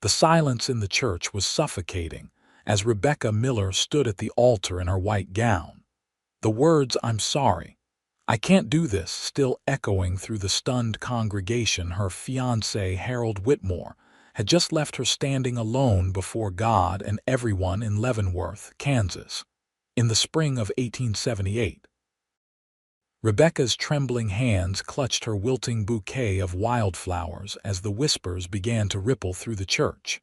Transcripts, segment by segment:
The silence in the church was suffocating as Rebecca Miller stood at the altar in her white gown. The words, "I'm sorry, I can't do this," still echoing through the stunned congregation. Her fiancé, Harold Whitmore, had just left her standing alone before God and everyone in Leavenworth, Kansas, in the spring of 1878. Rebecca's trembling hands clutched her wilting bouquet of wildflowers as the whispers began to ripple through the church.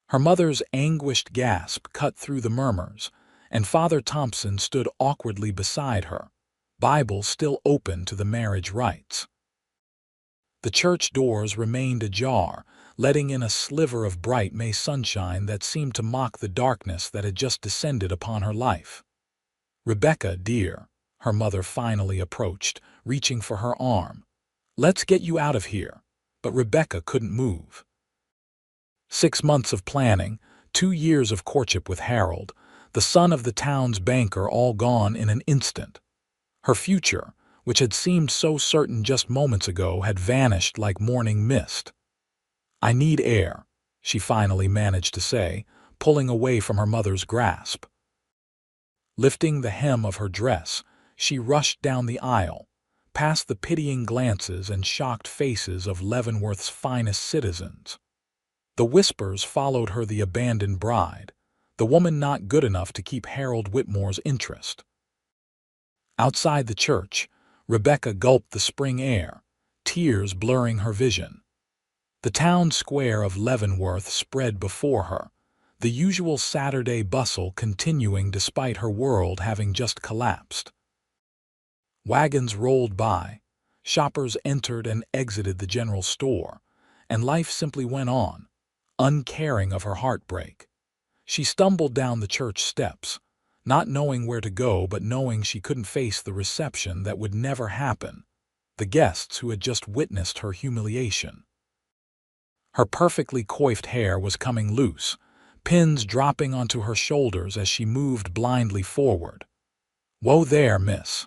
Her mother's anguished gasp cut through the murmurs, and Father Thompson stood awkwardly beside her, Bible still open to the marriage rites. The church doors remained ajar, letting in a sliver of bright May sunshine that seemed to mock the darkness that had just descended upon her life. "Rebecca, dear," her mother finally approached, reaching for her arm. "Let's get you out of here." But Rebecca couldn't move. 6 months of planning, 2 years of courtship with Harold, the son of the town's banker, all gone in an instant. Her future, which had seemed so certain just moments ago, had vanished like morning mist. "I need air," she finally managed to say, pulling away from her mother's grasp. Lifting the hem of her dress, she rushed down the aisle, past the pitying glances and shocked faces of Leavenworth's finest citizens. The whispers followed her, the abandoned bride, the woman not good enough to keep Harold Whitmore's interest. Outside the church, Rebecca gulped the spring air, tears blurring her vision. The town square of Leavenworth spread before her, the usual Saturday bustle continuing despite her world having just collapsed. Wagons rolled by, shoppers entered and exited the general store, and life simply went on, uncaring of her heartbreak. She stumbled down the church steps, not knowing where to go but knowing she couldn't face the reception that would never happen, the guests who had just witnessed her humiliation. Her perfectly coiffed hair was coming loose, pins dropping onto her shoulders as she moved blindly forward. "Whoa there, miss,"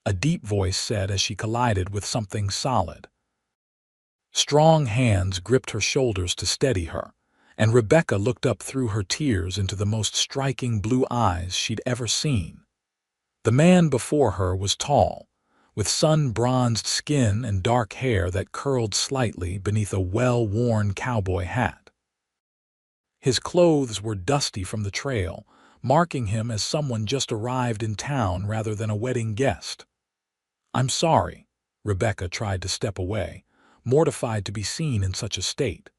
a deep voice said as she collided with something solid. Strong hands gripped her shoulders to steady her, and Rebecca looked up through her tears into the most striking blue eyes she'd ever seen. The man before her was tall, with sun-bronzed skin and dark hair that curled slightly beneath a well-worn cowboy hat. His clothes were dusty from the trail, marking him as someone just arrived in town rather than a wedding guest. "I'm sorry," Rebecca tried to step away, mortified to be seen in such a state.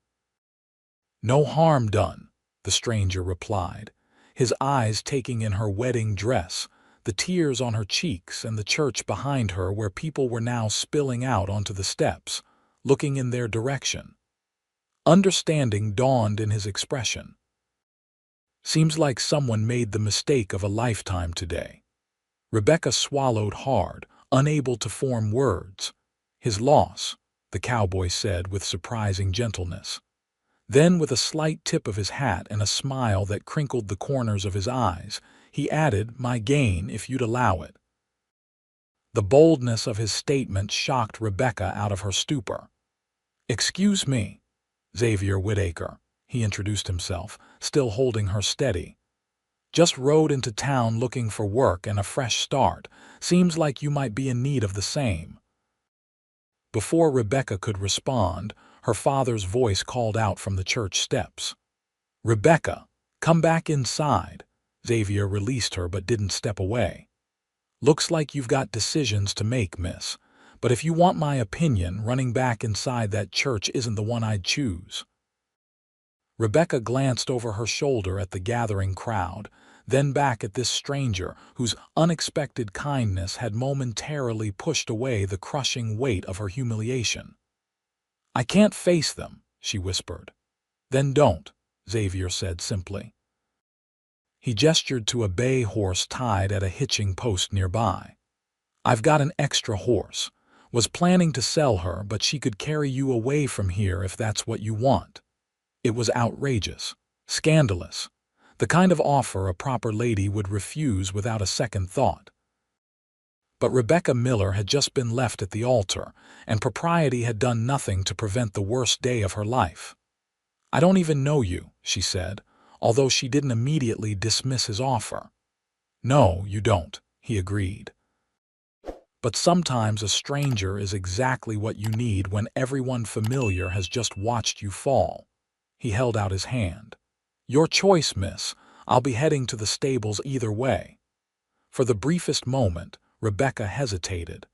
"No harm done," the stranger replied, his eyes taking in her wedding dress, the tears on her cheeks, and the church behind her where people were now spilling out onto the steps, looking in their direction. Understanding dawned in his expression. "Seems like someone made the mistake of a lifetime today." Rebecca swallowed hard, unable to form words. "His loss," the cowboy said with surprising gentleness. Then, with a slight tip of his hat and a smile that crinkled the corners of his eyes, he added, "My gain, if you'd allow it." The boldness of his statement shocked Rebecca out of her stupor. "Excuse me, Xavier Whittaker," he introduced himself, still holding her steady. "Just rode into town looking for work and a fresh start. Seems like you might be in need of the same." Before Rebecca could respond, her father's voice called out from the church steps. "Rebecca, come back inside." Xavier released her but didn't step away. "Looks like you've got decisions to make, miss. But if you want my opinion, running back inside that church isn't the one I'd choose." Rebecca glanced over her shoulder at the gathering crowd, then back at this stranger whose unexpected kindness had momentarily pushed away the crushing weight of her humiliation. "I can't face them," she whispered. "Then don't," Xavier said simply. He gestured to a bay horse tied at a hitching post nearby. "I've got an extra horse. Was planning to sell her, but she could carry you away from here if that's what you want." It was outrageous, scandalous, the kind of offer a proper lady would refuse without a second thought. But Rebecca Miller had just been left at the altar, and propriety had done nothing to prevent the worst day of her life. I don't even know you, she said, although she didn't immediately dismiss his offer. No, you don't, he agreed. But sometimes a stranger is exactly what you need when everyone familiar has just watched you fall. He held out his hand. Your choice, miss. I'll be heading to the stables either way. For the briefest moment, Rebecca hesitated.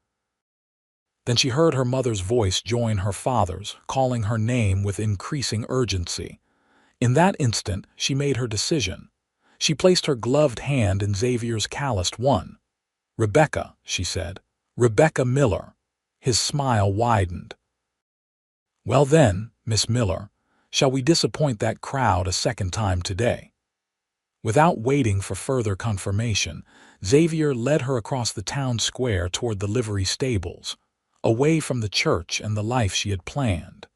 Then she heard her mother's voice join her father's, calling her name with increasing urgency. In that instant, she made her decision. She placed her gloved hand in Xavier's calloused one. Rebecca, she said. Rebecca Miller. His smile widened. Well then, Miss Miller, shall we disappoint that crowd a second time today? Without waiting for further confirmation, Xavier led her across the town square toward the livery stables, away from the church and the life she had planned.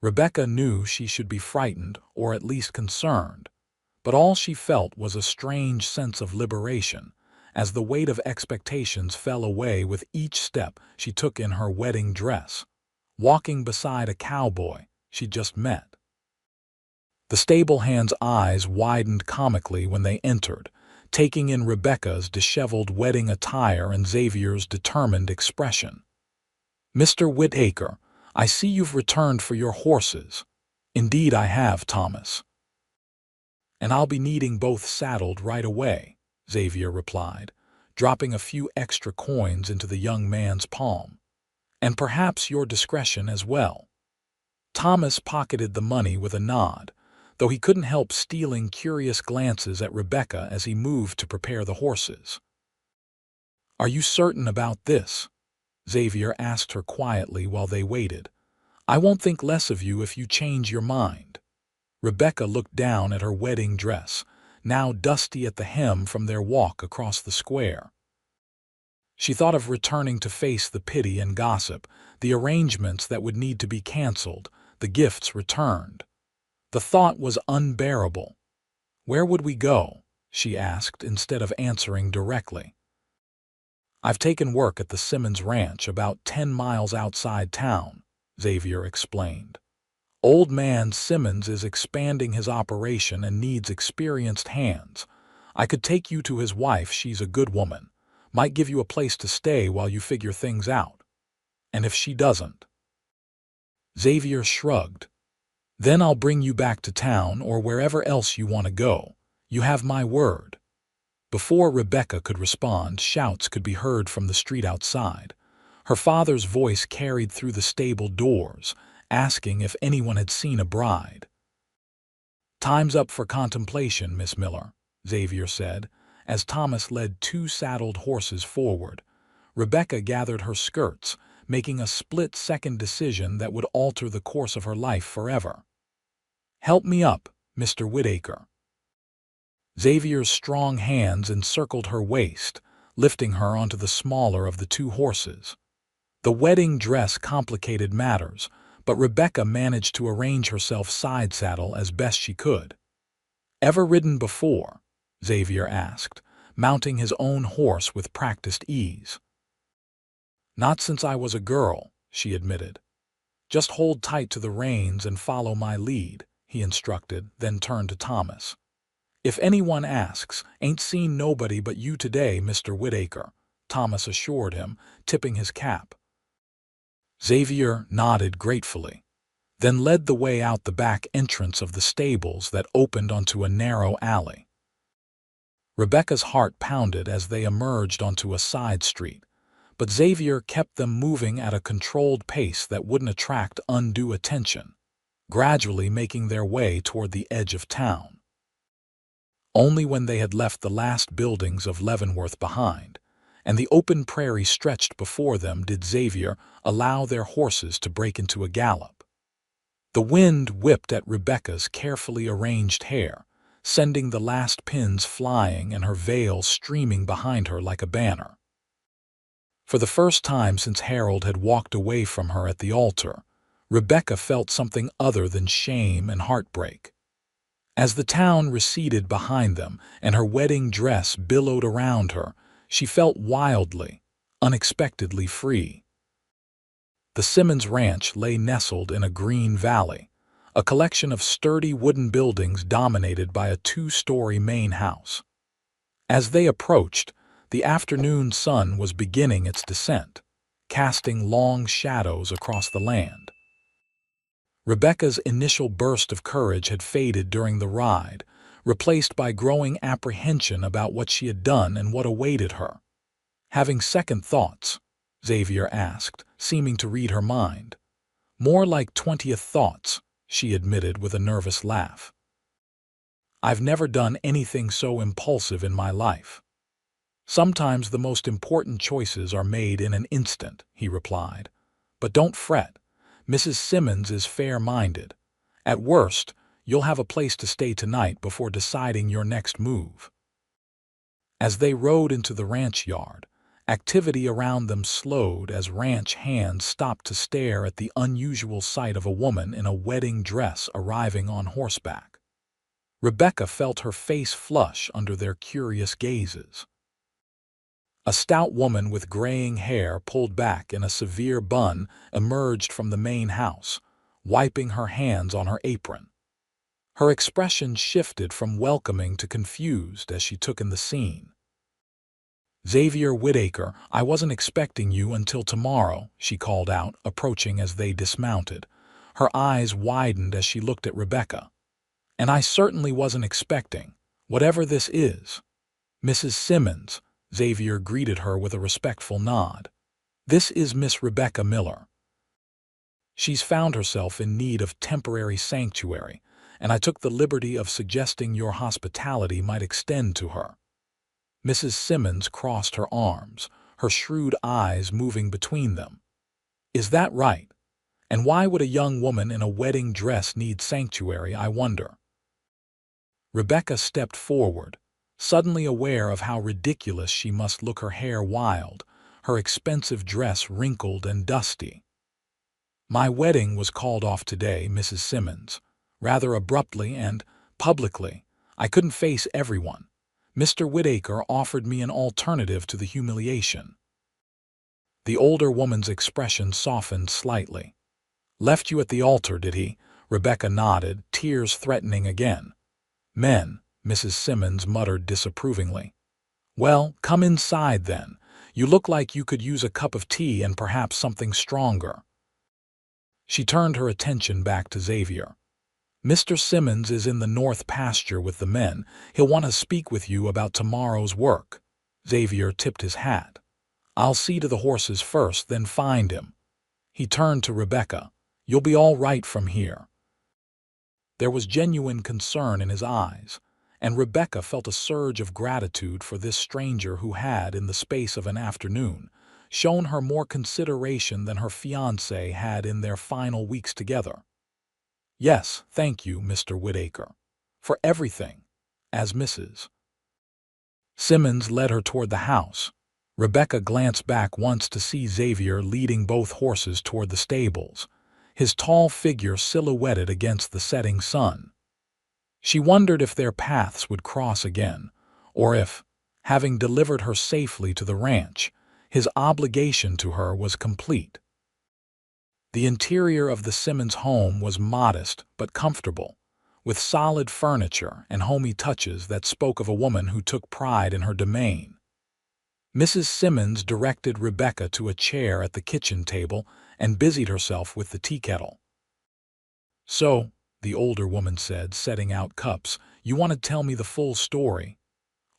Rebecca knew she should be frightened, or at least concerned, but all she felt was a strange sense of liberation, as the weight of expectations fell away with each step she took in her wedding dress, walking beside a cowboy she'd just met. The stable hand's eyes widened comically when they entered, taking in Rebecca's disheveled wedding attire and Xavier's determined expression. Mr. Whittaker, I see you've returned for your horses. Indeed I have, Thomas. And I'll be needing both saddled right away, Xavier replied, dropping a few extra coins into the young man's palm. And perhaps your discretion as well. Thomas pocketed the money with a nod, though he couldn't help stealing curious glances at Rebecca as he moved to prepare the horses. Are you certain about this? Xavier asked her quietly while they waited. I won't think less of you if you change your mind. Rebecca looked down at her wedding dress, now dusty at the hem from their walk across the square. She thought of returning to face the pity and gossip, the arrangements that would need to be canceled, the gifts returned. The thought was unbearable. Where would we go? She asked instead of answering directly. I've taken work at the Simmons Ranch about 10 miles outside town, Xavier explained. Old man Simmons is expanding his operation and needs experienced hands. I could take you to his wife, she's a good woman. Might give you a place to stay while you figure things out. And if she doesn't? Xavier shrugged. Then I'll bring you back to town or wherever else you want to go. You have my word. Before Rebecca could respond, shouts could be heard from the street outside. Her father's voice carried through the stable doors, asking if anyone had seen a bride. Time's up for contemplation, Miss Miller, Xavier said, as Thomas led 2 saddled horses forward. Rebecca gathered her skirts, making a split-second decision that would alter the course of her life forever. Help me up, Mr. Whittaker. Xavier's strong hands encircled her waist, lifting her onto the smaller of the 2 horses. The wedding dress complicated matters, but Rebecca managed to arrange herself side-saddle as best she could. Ever ridden before? Xavier asked, mounting his own horse with practiced ease. Not since I was a girl, she admitted. Just hold tight to the reins and follow my lead, he instructed, then turned to Thomas. If anyone asks, ain't seen nobody but you today, Mr. Whittaker, Thomas assured him, tipping his cap. Xavier nodded gratefully, then led the way out the back entrance of the stables that opened onto a narrow alley. Rebecca's heart pounded as they emerged onto a side street, but Xavier kept them moving at a controlled pace that wouldn't attract undue attention, gradually making their way toward the edge of town. Only when they had left the last buildings of Leavenworth behind, and the open prairie stretched before them, did Xavier allow their horses to break into a gallop. The wind whipped at Rebecca's carefully arranged hair, sending the last pins flying and her veil streaming behind her like a banner. For the first time since Harold had walked away from her at the altar, Rebecca felt something other than shame and heartbreak. As the town receded behind them and her wedding dress billowed around her, she felt wildly, unexpectedly free. The Simmons Ranch lay nestled in a green valley, a collection of sturdy wooden buildings dominated by a two-story main house. As they approached, the afternoon sun was beginning its descent, casting long shadows across the land. Rebecca's initial burst of courage had faded during the ride, replaced by growing apprehension about what she had done and what awaited her. "Having second thoughts?" Xavier asked, seeming to read her mind. "More like 20th thoughts," she admitted with a nervous laugh. "I've never done anything so impulsive in my life." "Sometimes the most important choices are made in an instant," he replied. "But don't fret. Mrs. Simmons is fair-minded. At worst, you'll have a place to stay tonight before deciding your next move." As they rode into the ranch yard, activity around them slowed as ranch hands stopped to stare at the unusual sight of a woman in a wedding dress arriving on horseback. Rebecca felt her face flush under their curious gazes. A stout woman with graying hair pulled back in a severe bun emerged from the main house, wiping her hands on her apron. Her expression shifted from welcoming to confused as she took in the scene. "Xavier Whittaker, I wasn't expecting you until tomorrow," she called out, approaching as they dismounted. Her eyes widened as she looked at Rebecca. "And I certainly wasn't expecting, whatever this is, Mrs. Simmons." Xavier greeted her with a respectful nod. "This is Miss Rebecca Miller. She's found herself in need of temporary sanctuary, and I took the liberty of suggesting your hospitality might extend to her." Mrs. Simmons crossed her arms, her shrewd eyes moving between them. "Is that right? And why would a young woman in a wedding dress need sanctuary, I wonder?" Rebecca stepped forward, suddenly aware of how ridiculous she must look, her hair wild, her expensive dress wrinkled and dusty. "My wedding was called off today, Mrs. Simmons, rather abruptly and publicly. I couldn't face everyone. Mr. Whittaker offered me an alternative to the humiliation." The older woman's expression softened slightly. "Left you at the altar, did he?" Rebecca nodded, tears threatening again. "Men," Mrs. Simmons muttered disapprovingly. "Well, come inside then. You look like you could use a cup of tea and perhaps something stronger." She turned her attention back to Xavier. "Mr. Simmons is in the north pasture with the men. He'll want to speak with you about tomorrow's work." Xavier tipped his hat. "I'll see to the horses first, then find him." He turned to Rebecca. "You'll be all right from here." There was genuine concern in his eyes, and Rebecca felt a surge of gratitude for this stranger who had, in the space of an afternoon, shown her more consideration than her fiancé had in their final weeks together. "Yes, thank you, Mr. Whittaker, for everything," as Mrs. Simmons led her toward the house. Rebecca glanced back once to see Xavier leading both horses toward the stables, his tall figure silhouetted against the setting sun. She wondered if their paths would cross again, or if, having delivered her safely to the ranch, his obligation to her was complete. The interior of the Simmons home was modest but comfortable, with solid furniture and homey touches that spoke of a woman who took pride in her domain. Mrs. Simmons directed Rebecca to a chair at the kitchen table and busied herself with the tea kettle. "So," the older woman said, setting out cups, "you want to tell me the full story?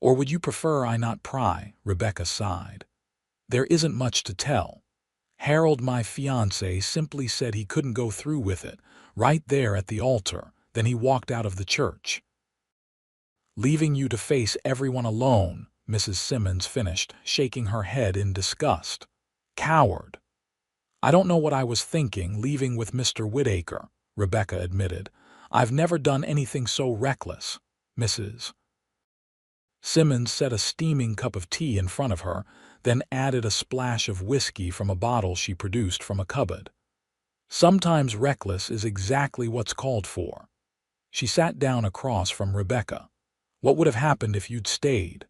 Or would you prefer I not pry?" Rebecca sighed. "There isn't much to tell. Harold, my fiancé, simply said he couldn't go through with it, right there at the altar, then he walked out of the church." "Leaving you to face everyone alone," Mrs. Simmons finished, shaking her head in disgust. "Coward." "I don't know what I was thinking, leaving with Mr. Whittaker," Rebecca admitted. "I've never done anything so reckless." Mrs. Simmons set a steaming cup of tea in front of her, then added a splash of whiskey from a bottle she produced from a cupboard. "Sometimes reckless is exactly what's called for." She sat down across from Rebecca. "What would have happened if you'd stayed?"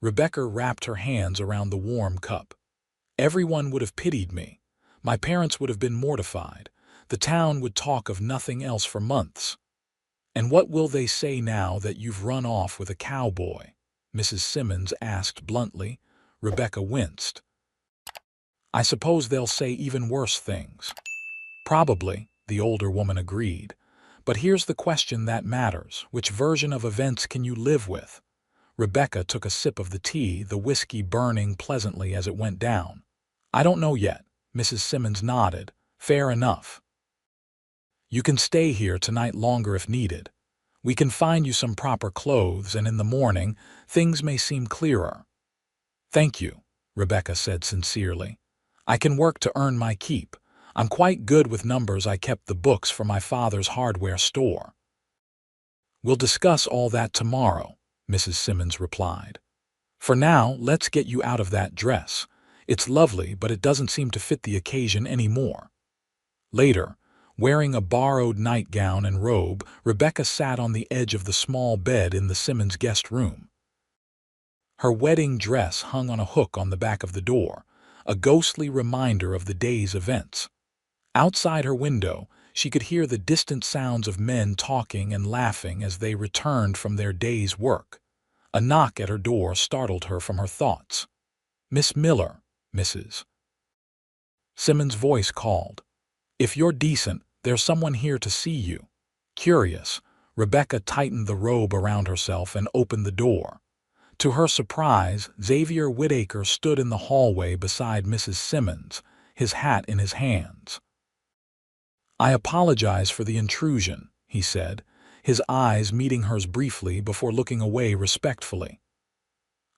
Rebecca wrapped her hands around the warm cup. "Everyone would have pitied me. My parents would have been mortified. The town would talk of nothing else for months. "And what will they say now that you've run off with a cowboy?" Mrs. Simmons asked bluntly. Rebecca winced. "I suppose they'll say even worse things." "Probably," the older woman agreed. "But here's the question that matters. Which version of events can you live with?" Rebecca took a sip of the tea, the whiskey burning pleasantly as it went down. "I don't know yet." Mrs. Simmons nodded. "Fair enough. You can stay here tonight longer if needed. We can find you some proper clothes, and in the morning, things may seem clearer." "Thank you," Rebecca said sincerely. "I can work to earn my keep. I'm quite good with numbers. I kept the books for my father's hardware store." "We'll discuss all that tomorrow," Mrs. Simmons replied. "For now, let's get you out of that dress. It's lovely, but it doesn't seem to fit the occasion anymore." Later, wearing a borrowed nightgown and robe, Rebecca sat on the edge of the small bed in the Simmons guest room. Her wedding dress hung on a hook on the back of the door, a ghostly reminder of the day's events. Outside her window, she could hear the distant sounds of men talking and laughing as they returned from their day's work. A knock at her door startled her from her thoughts. "Miss Miller," Mrs. Simmons' voice called. "If you're decent, there's someone here to see you." Curious, Rebecca tightened the robe around herself and opened the door. To her surprise, Xavier Whittaker stood in the hallway beside Mrs. Simmons, his hat in his hands. "I apologize for the intrusion," he said, his eyes meeting hers briefly before looking away respectfully.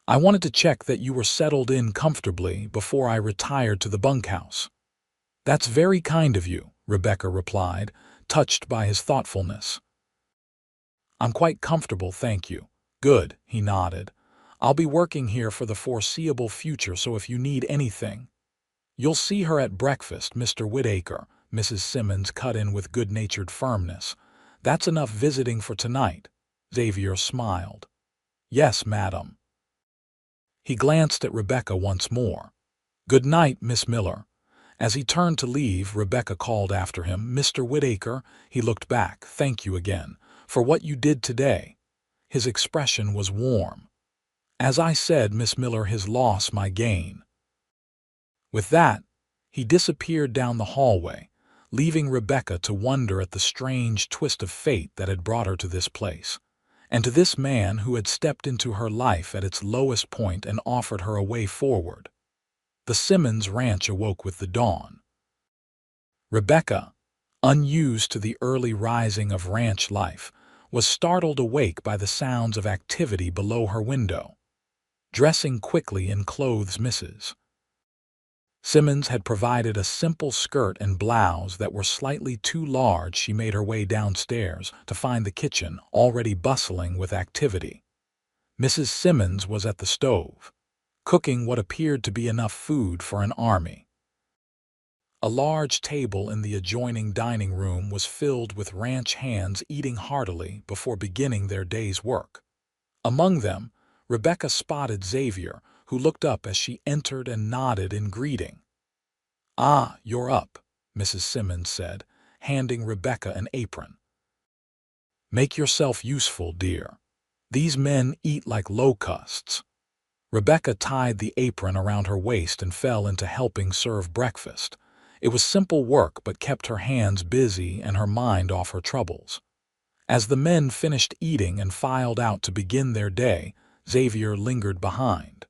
"I wanted to check that you were settled in comfortably before I retired to the bunkhouse." "That's very kind of you," Rebecca replied, touched by his thoughtfulness. "I'm quite comfortable, thank you." "Good," he nodded. "I'll be working here for the foreseeable future, so if you need anything—" "You'll see her at breakfast, Mr. Whittaker," Mrs. Simmons cut in with good-natured firmness. "That's enough visiting for tonight." Xavier smiled. "Yes, madam." He glanced at Rebecca once more. "Good night, Miss Miller." As he turned to leave, Rebecca called after him, "Mr. Whittaker." He looked back. "Thank you again for what you did today." His expression was warm. "As I said, Miss Miller, his loss my gain." With that, he disappeared down the hallway, leaving Rebecca to wonder at the strange twist of fate that had brought her to this place, and to this man who had stepped into her life at its lowest point and offered her a way forward. The Simmons ranch awoke with the dawn. Rebecca, unused to the early rising of ranch life, was startled awake by the sounds of activity below her window. Dressing quickly in clothes Mrs. Simmons had provided a simple skirt and blouse that were slightly too large. She made her way downstairs to find the kitchen already bustling with activity. Mrs. Simmons was at the stove, cooking what appeared to be enough food for an army. A large table in the adjoining dining room was filled with ranch hands eating heartily before beginning their day's work. Among them, Rebecca spotted Xavier, who looked up as she entered and nodded in greeting. "Ah, you're up," Mrs. Simmons said, handing Rebecca an apron. "Make yourself useful, dear. These men eat like locusts." Rebecca tied the apron around her waist and fell into helping serve breakfast. It was simple work but kept her hands busy and her mind off her troubles. As the men finished eating and filed out to begin their day, Xavier lingered behind.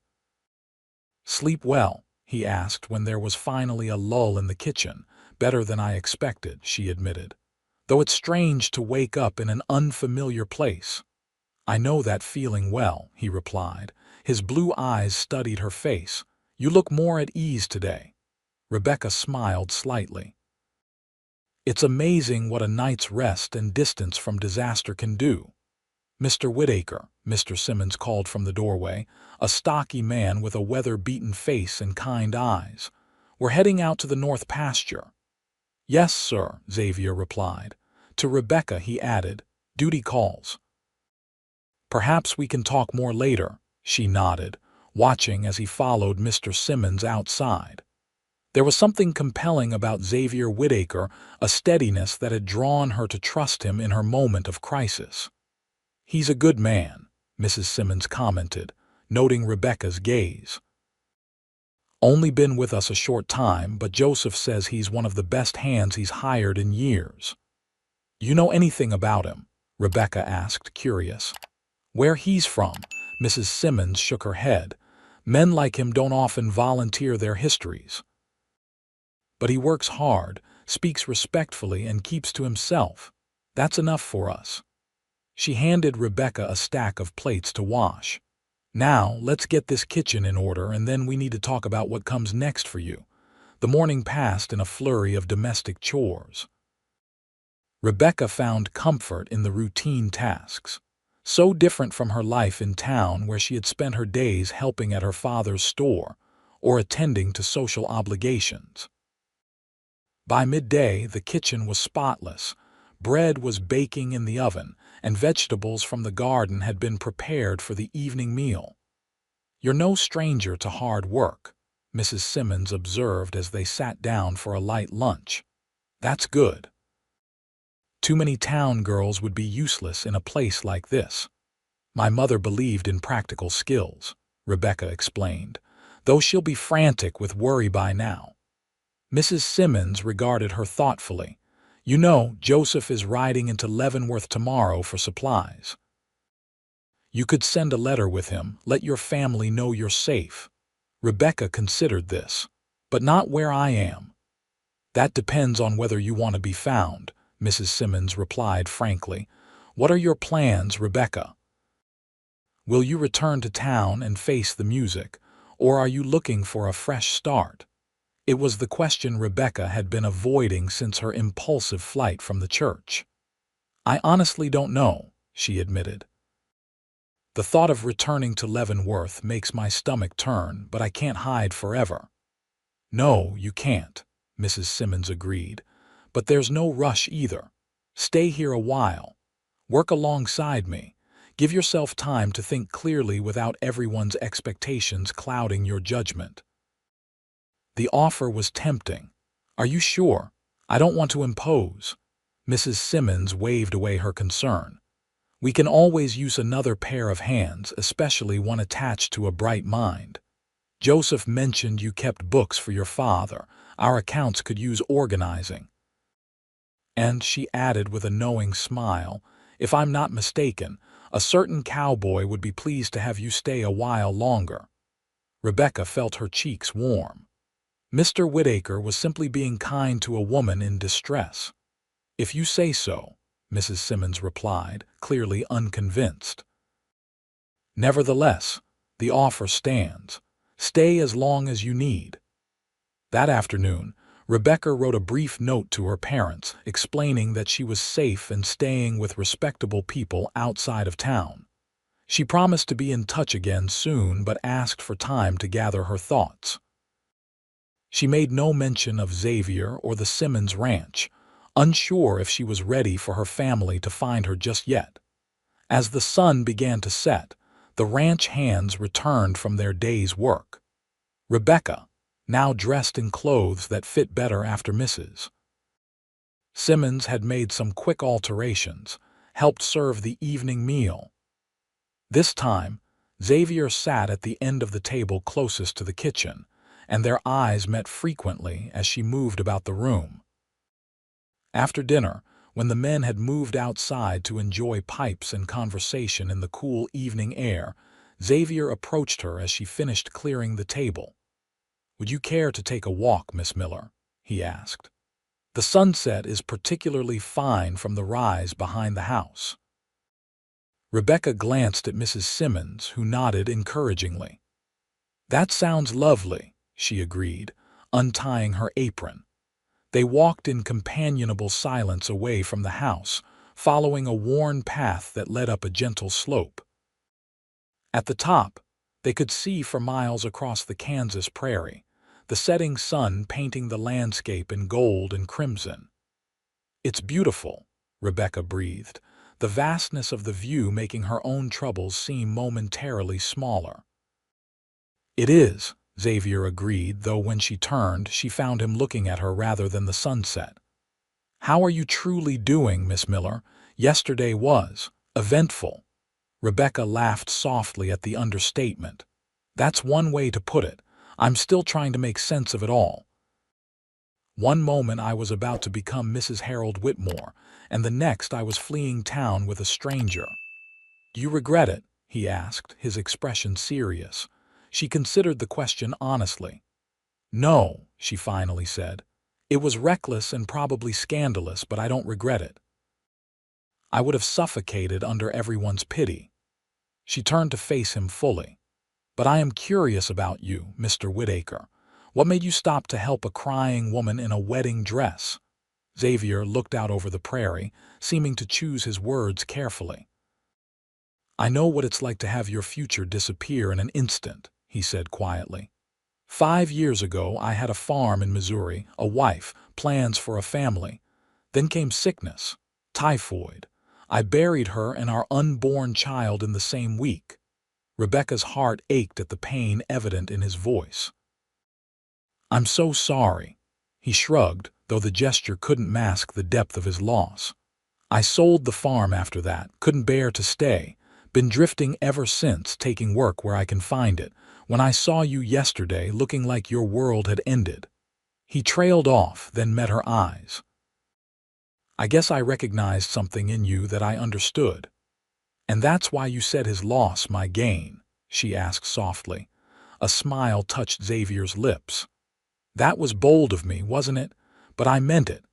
"Sleep well?" he asked when there was finally a lull in the kitchen. "Better than I expected," she admitted. "Though it's strange to wake up in an unfamiliar place." "I know that feeling well," he replied. His blue eyes studied her face. "You look more at ease today." Rebecca smiled slightly. "It's amazing what a night's rest and distance from disaster can do." "Mr. Whittaker," Mr. Simmons called from the doorway, a stocky man with a weather-beaten face and kind eyes. "We're heading out to the north pasture." "Yes, sir," Xavier replied. To Rebecca he added, "Duty calls." "Perhaps we can talk more later," she nodded, watching as he followed Mr. Simmons outside. There was something compelling about Xavier Whittaker, a steadiness that had drawn her to trust him in her moment of crisis. "He's a good man," Mrs. Simmons commented, noting Rebecca's gaze. "Only been with us a short time, but Joseph says he's one of the best hands he's hired in years." "You know anything about him?" Rebecca asked, curious. "Where he's from?" Mrs. Simmons shook her head. "Men like him don't often volunteer their histories. But he works hard, speaks respectfully, and keeps to himself. That's enough for us." She handed Rebecca a stack of plates to wash. "Now, let's get this kitchen in order, and then we need to talk about what comes next for you." The morning passed in a flurry of domestic chores. Rebecca found comfort in the routine tasks, so different from her life in town where she had spent her days helping at her father's store or attending to social obligations. By midday, the kitchen was spotless. Bread was baking in the oven, and vegetables from the garden had been prepared for the evening meal. "You're no stranger to hard work," Mrs. Simmons observed as they sat down for a light lunch. "That's good. Too many town girls would be useless in a place like this." "My mother believed in practical skills," Rebecca explained, "though she'll be frantic with worry by now." Mrs. Simmons regarded her thoughtfully. "You know, Joseph is riding into Leavenworth tomorrow for supplies. You could send a letter with him, let your family know you're safe." Rebecca considered this. "But not where I am." "That depends on whether you want to be found," Mrs. Simmons replied frankly. "What are your plans, Rebecca? Will you return to town and face the music, or are you looking for a fresh start?" It was the question Rebecca had been avoiding since her impulsive flight from the church. "I honestly don't know," she admitted. "The thought of returning to Leavenworth makes my stomach turn, but I can't hide forever." "No, you can't," Mrs. Simmons agreed. "But there's no rush either. Stay here a while. Work alongside me. Give yourself time to think clearly without everyone's expectations clouding your judgment." The offer was tempting. "Are you sure? I don't want to impose." Mrs. Simmons waved away her concern. "We can always use another pair of hands, especially one attached to a bright mind. Joseph mentioned you kept books for your father. Our accounts could use organizing." And she added with a knowing smile, "If I'm not mistaken, a certain cowboy would be pleased to have you stay a while longer." Rebecca felt her cheeks warm. Mr. Whittaker was simply being kind to a woman in distress. "If you say so," Mrs. Simmons replied, clearly unconvinced. "Nevertheless, the offer stands. Stay as long as you need." That afternoon, Rebecca wrote a brief note to her parents explaining that she was safe and staying with respectable people outside of town. She promised to be in touch again soon but asked for time to gather her thoughts. She made no mention of Xavier or the Simmons ranch, unsure if she was ready for her family to find her just yet. As the sun began to set, the ranch hands returned from their day's work. Rebecca, now dressed in clothes that fit better after Mrs. Simmons had made some quick alterations, helped serve the evening meal. This time, Xavier sat at the end of the table closest to the kitchen, and their eyes met frequently as she moved about the room. After dinner, when the men had moved outside to enjoy pipes and conversation in the cool evening air, Xavier approached her as she finished clearing the table. "Would you care to take a walk, Miss Miller?" he asked. "The sunset is particularly fine from the rise behind the house." Rebecca glanced at Mrs. Simmons, who nodded encouragingly. "That sounds lovely," she agreed, untying her apron. They walked in companionable silence away from the house, following a worn path that led up a gentle slope. At the top, they could see for miles across the Kansas prairie, the setting sun painting the landscape in gold and crimson. "It's beautiful," Rebecca breathed, the vastness of the view making her own troubles seem momentarily smaller. "It is," Xavier agreed, though when she turned, she found him looking at her rather than the sunset. "How are you truly doing, Miss Miller? Yesterday was eventful." Rebecca laughed softly at the understatement. "That's one way to put it. I'm still trying to make sense of it all. One moment I was about to become Mrs. Harold Whitmore, and the next I was fleeing town with a stranger." "Do you regret it?" he asked, his expression serious. She considered the question honestly. "No," she finally said. "It was reckless and probably scandalous, but I don't regret it. I would have suffocated under everyone's pity." She turned to face him fully. "But I am curious about you, Mr. Whitaker. What made you stop to help a crying woman in a wedding dress?" Xavier looked out over the prairie, seeming to choose his words carefully. "I know what it's like to have your future disappear in an instant," he said quietly. 5 years ago, I had a farm in Missouri, a wife, plans for a family. Then came sickness, typhoid. I buried her and our unborn child in the same week." Rebecca's heart ached at the pain evident in his voice. "I'm so sorry." He shrugged, though the gesture couldn't mask the depth of his loss. "I sold the farm after that, couldn't bear to stay. Been drifting ever since, taking work where I can find it. When I saw you yesterday, looking like your world had ended." He trailed off, then met her eyes. "I guess I recognized something in you that I understood." "And that's why you said his loss my gain?" she asked softly. A smile touched Xavier's lips. "That was bold of me, wasn't it? But I meant it.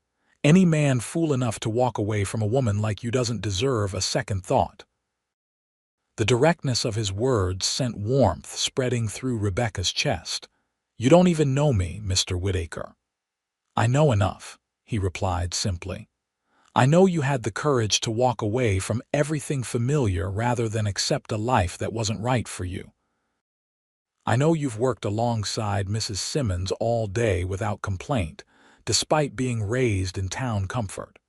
Any man fool enough to walk away from a woman like you doesn't deserve a second thought." The directness of his words sent warmth spreading through Rebecca's chest. "You don't even know me, Mr. Whitaker." "I know enough," he replied simply. "I know you had the courage to walk away from everything familiar rather than accept a life that wasn't right for you. I know you've worked alongside Mrs. Simmons all day without complaint, despite being raised in town comfort.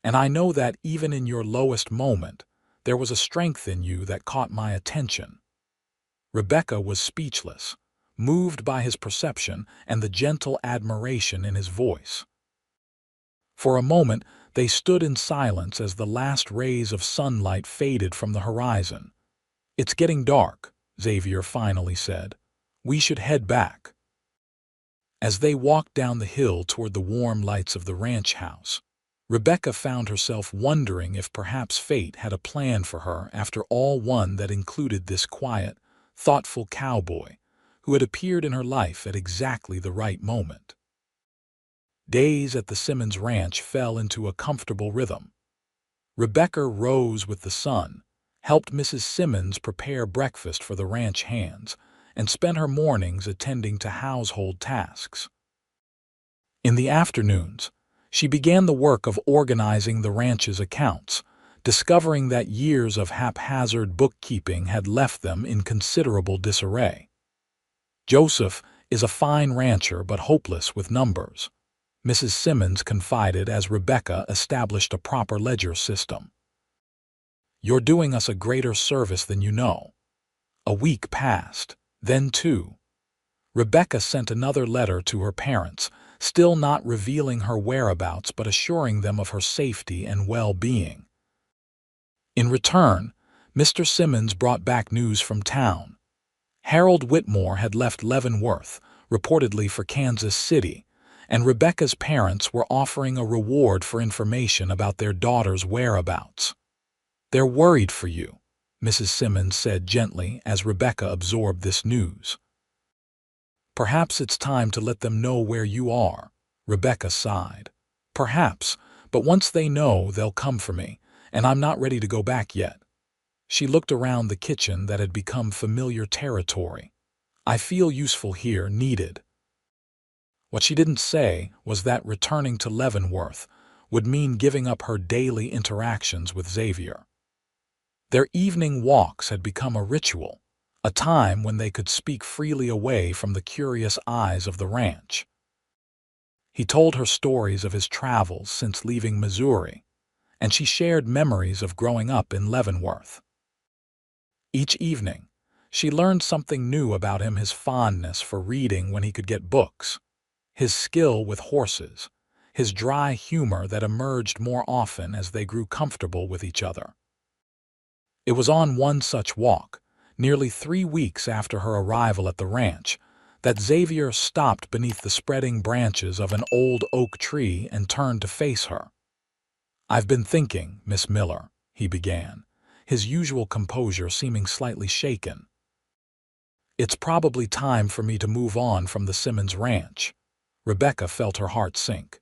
And I know that even in your lowest moment, there was a strength in you that caught my attention." Rebecca was speechless, moved by his perception and the gentle admiration in his voice. For a moment, they stood in silence as the last rays of sunlight faded from the horizon. "It's getting dark," Xavier finally said. "We should head back." As they walked down the hill toward the warm lights of the ranch house, Rebecca found herself wondering if perhaps fate had a plan for her after all, one that included this quiet, thoughtful cowboy who had appeared in her life at exactly the right moment. Days at the Simmons Ranch fell into a comfortable rhythm. Rebecca rose with the sun, helped Mrs. Simmons prepare breakfast for the ranch hands, and spent her mornings attending to household tasks. In the afternoons, she began the work of organizing the ranch's accounts, discovering that years of haphazard bookkeeping had left them in considerable disarray. "Joseph is a fine rancher but hopeless with numbers," Mrs. Simmons confided as Rebecca established a proper ledger system. "You're doing us a greater service than you know." A week passed, then two. Rebecca sent another letter to her parents, still not revealing her whereabouts but assuring them of her safety and well-being. In return, Mr. Simmons brought back news from town. Harold Whitmore had left Leavenworth, reportedly for Kansas City, and Rebecca's parents were offering a reward for information about their daughter's whereabouts. "They're worried for you," Mrs. Simmons said gently as Rebecca absorbed this news. "Perhaps it's time to let them know where you are," Rebecca sighed. "Perhaps, but once they know, they'll come for me, and I'm not ready to go back yet." She looked around the kitchen that had become familiar territory. "I feel useful here, needed." What she didn't say was that returning to Leavenworth would mean giving up her daily interactions with Xavier. Their evening walks had become a ritual, a time when they could speak freely away from the curious eyes of the ranch. He told her stories of his travels since leaving Missouri, and she shared memories of growing up in Leavenworth. Each evening, She learned something new about him: his fondness for reading when he could get books, his skill with horses, his dry humor that emerged more often as they grew comfortable with each other. It was on one such walk, nearly 3 weeks after her arrival at the ranch, that Xavier stopped beneath the spreading branches of an old oak tree and turned to face her. "I've been thinking, Miss Miller," he began, his usual composure seeming slightly shaken. "It's probably time for me to move on from the Simmons ranch." Rebecca felt her heart sink.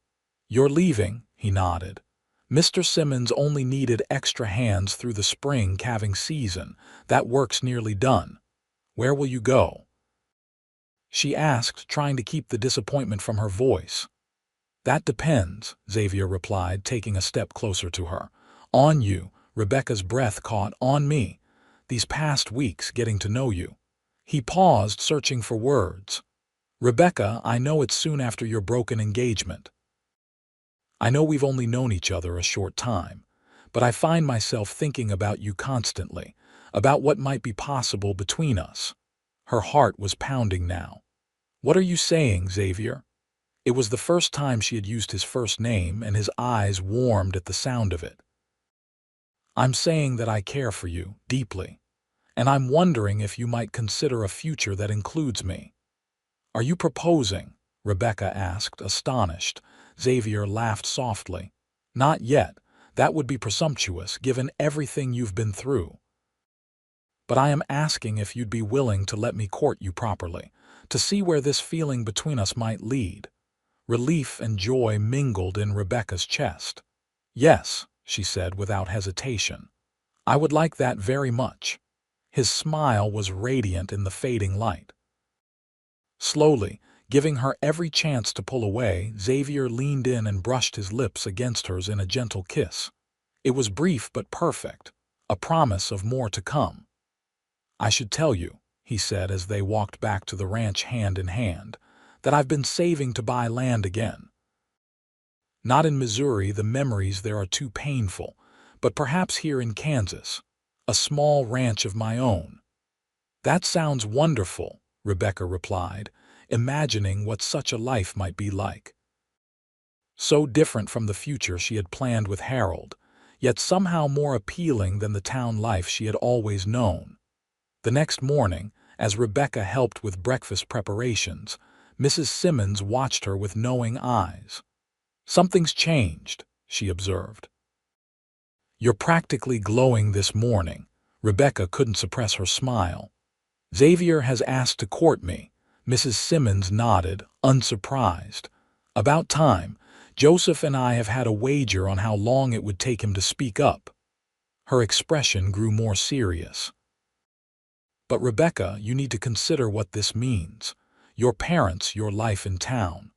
"You're leaving?" He nodded. "Mr. Simmons only needed extra hands through the spring calving season. That work's nearly done. Where will you go?" she asked, trying to keep the disappointment from her voice. "That depends," Xavier replied, taking a step closer to her. "On you." Rebecca's breath caught. "On me. These past weeks, getting to know you." He paused, searching for words. "Rebecca, I know it's soon after your broken engagement. I know we've only known each other a short time, but I find myself thinking about you constantly, about what might be possible between us." Her heart was pounding now. "What are you saying, Xavier?" It was the first time she had used his first name, and his eyes warmed at the sound of it. "I'm saying that I care for you, deeply, and I'm wondering if you might consider a future that includes me." "Are you proposing?" Rebecca asked, astonished. Xavier laughed softly. "Not yet. That would be presumptuous, given everything you've been through. But I am asking if you'd be willing to let me court you properly, to see where this feeling between us might lead." Relief and joy mingled in Rebecca's chest. "Yes," she said without hesitation. "I would like that very much." His smile was radiant in the fading light. Slowly, giving her every chance to pull away, Xavier leaned in and brushed his lips against hers in a gentle kiss. It was brief but perfect, a promise of more to come. "I should tell you," he said as they walked back to the ranch hand in hand, "that I've been saving to buy land again. Not in Missouri, the memories there are too painful, but perhaps here in Kansas, a small ranch of my own." "That sounds wonderful," Rebecca replied, imagining what such a life might be like. So different from the future she had planned with Harold, yet somehow more appealing than the town life she had always known. The next morning, as Rebecca helped with breakfast preparations, Mrs. Simmons watched her with knowing eyes. "Something's changed," she observed. "You're practically glowing this morning." Rebecca couldn't suppress her smile. "Xavier has asked to court me." Mrs. Simmons nodded, unsurprised. "About time. Joseph and I have had a wager on how long it would take him to speak up." Her expression grew more serious. "But Rebecca, you need to consider what this means. Your parents, your life in town."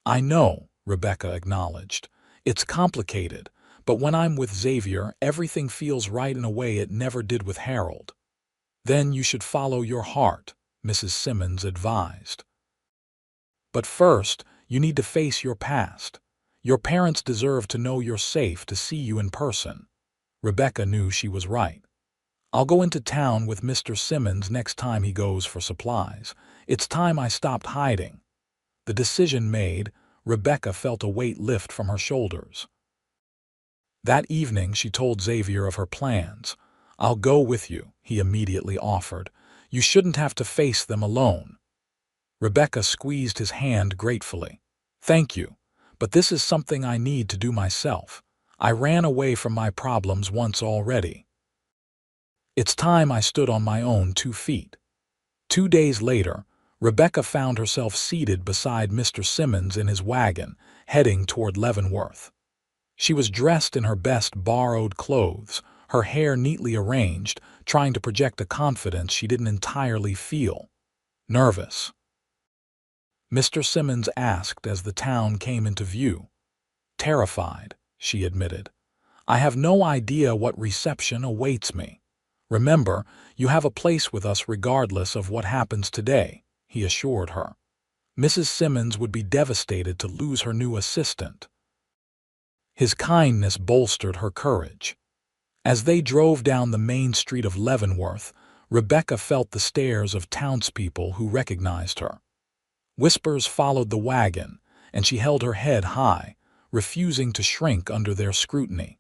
"I know," Rebecca acknowledged. "It's complicated, but when I'm with Xavier, everything feels right in a way it never did with Harold." "Then you should follow your heart," Mrs. Simmons advised. "But first, you need to face your past. Your parents deserve to know you're safe, to see you in person." Rebecca knew she was right. "I'll go into town with Mr. Simmons next time he goes for supplies. It's time I stopped hiding." The decision made, Rebecca felt a weight lift from her shoulders. That evening she told Xavier of her plans. "I'll go with you," he immediately offered. "You shouldn't have to face them alone." Rebecca squeezed his hand gratefully. "Thank you, but this is something I need to do myself. I ran away from my problems once already. It's time I stood on my own 2 feet." 2 days later, Rebecca found herself seated beside Mr. Simmons in his wagon, heading toward Leavenworth. She was dressed in her best borrowed clothes, her hair neatly arranged, trying to project a confidence she didn't entirely feel. "Nervous?" Mr. Simmons asked as the town came into view. "Terrified," she admitted. "I have no idea what reception awaits me." "Remember, you have a place with us regardless of what happens today," he assured her. Mrs. Simmons would be devastated to lose her new assistant. His kindness bolstered her courage. As they drove down the main street of Leavenworth, Rebecca felt the stares of townspeople who recognized her. Whispers followed the wagon, and she held her head high, refusing to shrink under their scrutiny.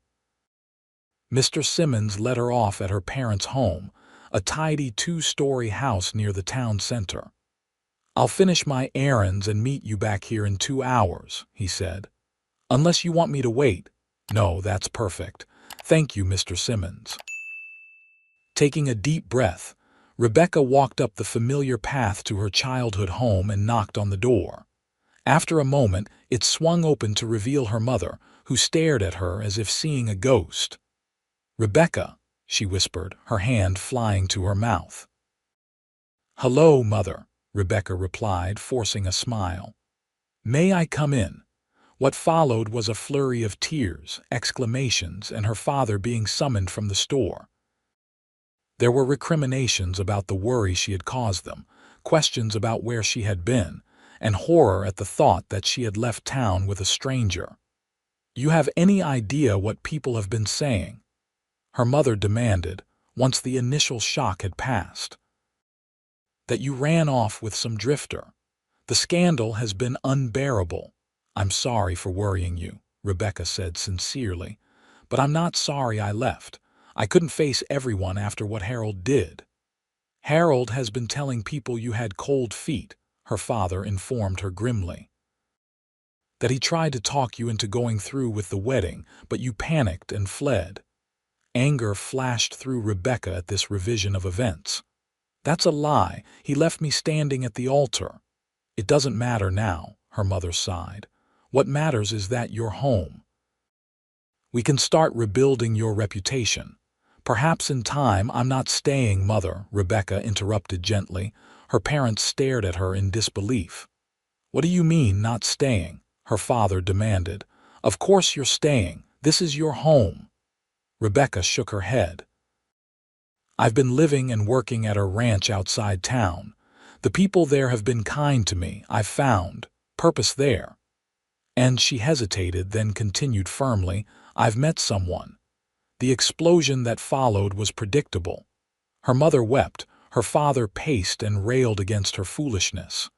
Mr. Simmons let her off at her parents' home, a tidy two-story house near the town center. "I'll finish my errands and meet you back here in 2 hours," he said. "Unless you want me to wait." "No, that's perfect. Thank you, Mr. Simmons." Taking a deep breath, Rebecca walked up the familiar path to her childhood home and knocked on the door. After a moment, it swung open to reveal her mother, who stared at her as if seeing a ghost. "Rebecca," she whispered, her hand flying to her mouth. "Hello, Mother," Rebecca replied, forcing a smile. "May I come in?" What followed was a flurry of tears, exclamations, and her father being summoned from the store. There were recriminations about the worry she had caused them, questions about where she had been, and horror at the thought that she had left town with a stranger. "You have any idea what people have been saying?" her mother demanded, once the initial shock had passed. "That you ran off with some drifter. The scandal has been unbearable." "I'm sorry for worrying you," Rebecca said sincerely, "but I'm not sorry I left. I couldn't face everyone after what Harold did." "Harold has been telling people you had cold feet," her father informed her grimly. "That he tried to talk you into going through with the wedding, but you panicked and fled." Anger flashed through Rebecca at this revision of events. "That's a lie. He left me standing at the altar." "It doesn't matter now," her mother sighed. "What matters is that you're home. We can start rebuilding your reputation." "Perhaps in time." "I'm not staying, Mother," Rebecca interrupted gently. Her parents stared at her in disbelief. "What do you mean, not staying?" her father demanded. "Of course you're staying. This is your home." Rebecca shook her head. "I've been living and working at a ranch outside town. The people there have been kind to me. I've found purpose there." And she hesitated, then continued firmly, "I've met someone." The explosion that followed was predictable. Her mother wept, her father paced and railed against her foolishness.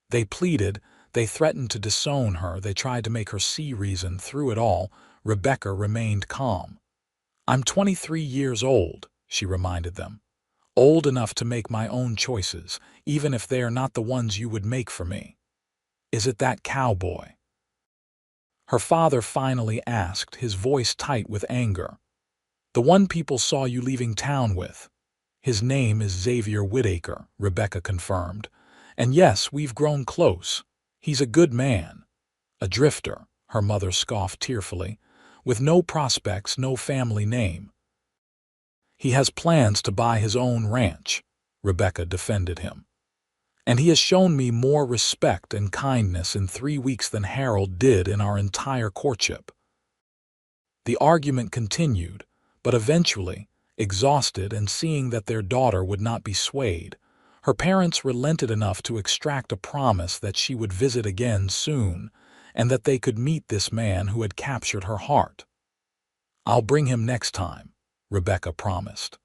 They pleaded, they threatened to disown her, they tried to make her see reason. Through it all, Rebecca remained calm. "I'm 23 years old," she reminded them. "Old enough to make my own choices, even if they are not the ones you would make for me." "Is it that cowboy?" her father finally asked, his voice tight with anger. "The one people saw you leaving town with." "His name is Xavier Whittaker," Rebecca confirmed. "And yes, we've grown close. He's a good man." "A drifter," her mother scoffed tearfully, "with no prospects, no family name." "He has plans to buy his own ranch," Rebecca defended him. "And he has shown me more respect and kindness in 3 weeks than Harold did in our entire courtship." The argument continued, but eventually, exhausted and seeing that their daughter would not be swayed, her parents relented enough to extract a promise that she would visit again soon and that they could meet this man who had captured her heart. "I'll bring him next time," Rebecca promised.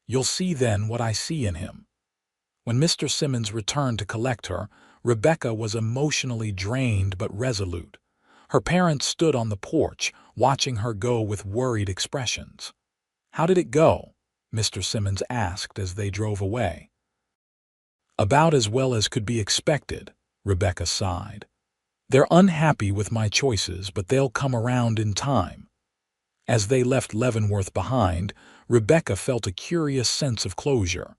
"You'll see then what I see in him." When Mr. Simmons returned to collect her, Rebecca was emotionally drained but resolute. Her parents stood on the porch, watching her go with worried expressions. "How did it go?" Mr. Simmons asked as they drove away. "About as well as could be expected," Rebecca sighed. "They're unhappy with my choices, but they'll come around in time." As they left Leavenworth behind, Rebecca felt a curious sense of closure.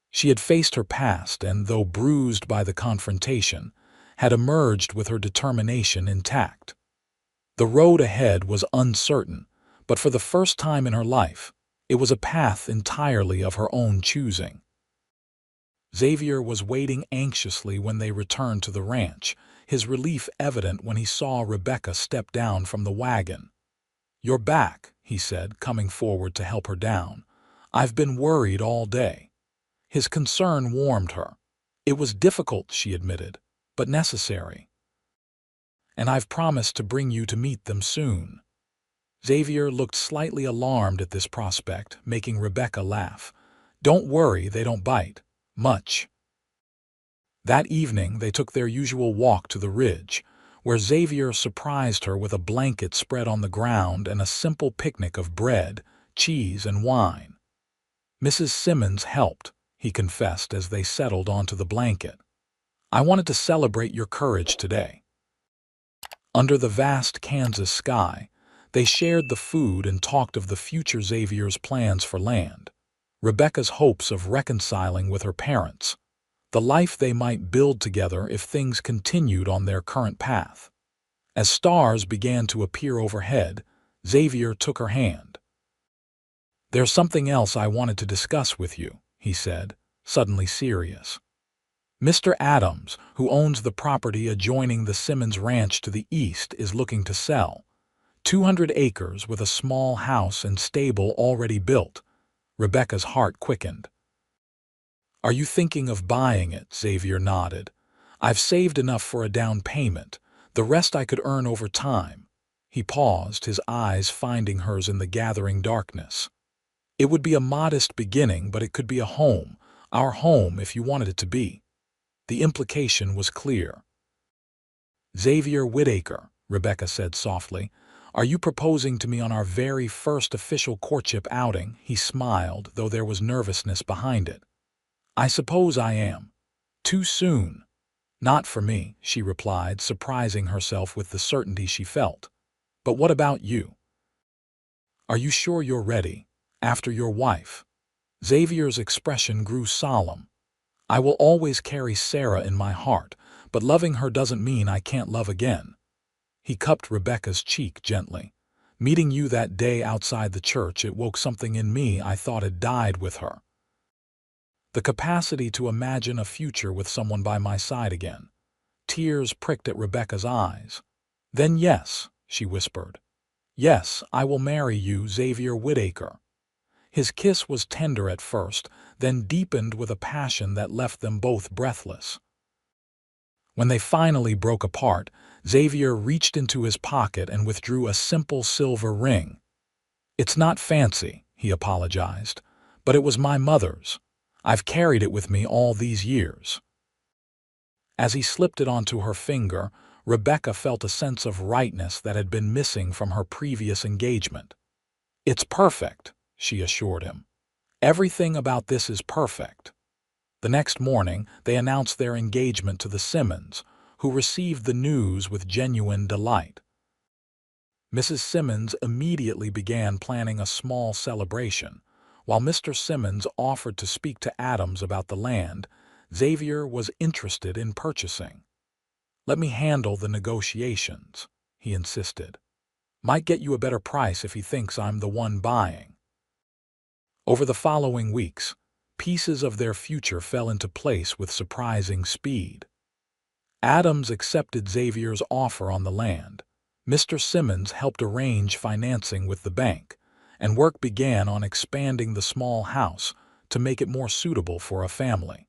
She had faced her past and, though bruised by the confrontation, had emerged with her determination intact. The road ahead was uncertain, but for the first time in her life, it was a path entirely of her own choosing. Xavier was waiting anxiously when they returned to the ranch, his relief evident when he saw Rebecca step down from the wagon. "You're back," he said, coming forward to help her down. "I've been worried all day." His concern warmed her. "It was difficult," she admitted, "but necessary. And I've promised to bring you to meet them soon." Xavier looked slightly alarmed at this prospect, making Rebecca laugh. "Don't worry, they don't bite. Much." That evening they took their usual walk to the ridge, where Xavier surprised her with a blanket spread on the ground and a simple picnic of bread, cheese, and wine. "Mrs. Simmons helped," he confessed as they settled onto the blanket. "I wanted to celebrate your courage today." Under the vast Kansas sky, they shared the food and talked of the future Xavier's plans for land, Rebecca's hopes of reconciling with her parents, the life they might build together if things continued on their current path. As stars began to appear overhead, Xavier took her hand. "There's something else I wanted to discuss with you," he said, suddenly serious. "Mr. Adams, who owns the property adjoining the Simmons Ranch to the east, is looking to sell. 200 acres with a small house and stable already built." Rebecca's heart quickened. "Are you thinking of buying it?" Xavier nodded. "I've saved enough for a down payment. The rest I could earn over time." He paused, his eyes finding hers in the gathering darkness. "It would be a modest beginning, but it could be a home, our home if you wanted it to be." The implication was clear. "Xavier Whittaker," Rebecca said softly, "are you proposing to me on our very first official courtship outing?" He smiled, though there was nervousness behind it. "I suppose I am. Too soon." "Not for me," she replied, surprising herself with the certainty she felt. "But what about you? Are you sure you're ready? After your wife?" Xavier's expression grew solemn. "I will always carry Sarah in my heart, but loving her doesn't mean I can't love again." He cupped Rebecca's cheek gently. "Meeting you that day outside the church, it woke something in me I thought had died with her. The capacity to imagine a future with someone by my side again." Tears pricked at Rebecca's eyes. "Then yes," she whispered. "Yes, I will marry you, Xavier Whittaker." His kiss was tender at first, then deepened with a passion that left them both breathless. When they finally broke apart, Xavier reached into his pocket and withdrew a simple silver ring. "It's not fancy," he apologized, "but it was my mother's. I've carried it with me all these years." As he slipped it onto her finger, Rebecca felt a sense of rightness that had been missing from her previous engagement. "It's perfect," she assured him. "Everything about this is perfect." The next morning, they announced their engagement to the Simmons, who received the news with genuine delight. Mrs. Simmons immediately began planning a small celebration. While Mr. Simmons offered to speak to Adams about the land, Xavier was interested in purchasing. "Let me handle the negotiations," he insisted. "Might get you a better price if he thinks I'm the one buying." Over the following weeks, pieces of their future fell into place with surprising speed. Adams accepted Xavier's offer on the land. Mr. Simmons helped arrange financing with the bank, and work began on expanding the small house to make it more suitable for a family.